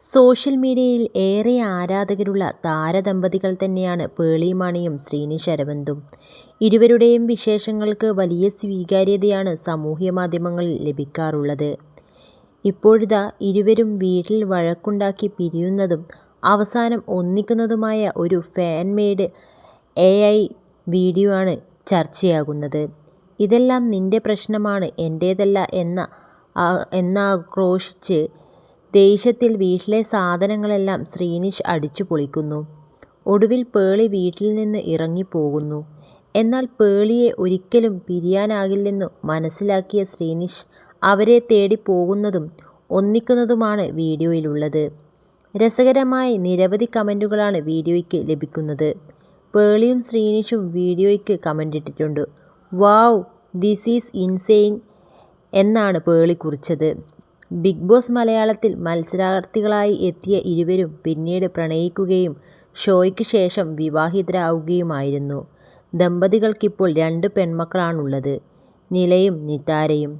Social മീഡിയയിൽ ഏറെ ആരാധകരുള്ള താരദമ്പതികൾ തന്നെയാണ് പേളി മാണിയും ശ്രീനിഷ് അരവിന്ദും. ഇരുവരുടെയും വിശേഷങ്ങൾക്ക് വലിയ സ്വീകാര്യതയാണ് സാമൂഹ്യമാധ്യമങ്ങളിൽ ലഭിക്കാറുള്ളത്. ഇപ്പോഴിതാ ഇരുവരും വീട്ടിൽ വഴക്കുണ്ടാക്കി പിരിയുന്നതും അവസാനം ഒന്നിക്കുന്നതുമായ ഒരു ഫാൻ മെയ്ഡ് AI വീഡിയോ ആണ് ചർച്ചയാകുന്നത്. ഇതെല്ലാം നിന്റെ പ്രശ്നമാണ്, എന്റേതല്ല എന്നാക്രോശിച്ച് ദേഷ്യത്തിൽ വീട്ടിലെ സാധനങ്ങളെല്ലാം ശ്രീനിഷ് അടിച്ചു പൊളിക്കുന്നു. ഒടുവിൽ പേളി വീട്ടിൽ നിന്ന് ഇറങ്ങിപ്പോകുന്നു. എന്നാൽ പേളിയെ ഒരിക്കലും പിരിയാനാകില്ലെന്നു മനസ്സിലാക്കിയ ശ്രീനിഷ് അവരെ തേടി പോകുന്നതും ഒന്നിക്കുന്നതുമാണ് വീഡിയോയിലുള്ളത്. രസകരമായ നിരവധി കമന്റുകളാണ് വീഡിയോയ്ക്ക് ലഭിക്കുന്നത്. പേളിയും ശ്രീനിഷും വീഡിയോയ്ക്ക് കമന്റിട്ടിട്ടുണ്ട്. "വാവ്, ദിസ് ഈസ് ഇൻസെയിൻ" എന്നാണ് പേളി കുറിച്ചത്. ബിഗ് ബോസ് മലയാളത്തിൽ മത്സരാർത്ഥികളായി എത്തിയ ഇരുവരും പിന്നീട് പ്രണയിക്കുകയും ഷോയ്ക്ക് ശേഷം വിവാഹിതരാവുകയുമായിരുന്നു. ദമ്പതികൾക്കിപ്പോൾ 2 പെൺമക്കളാണുള്ളത്, നിലയും നിതാരയും.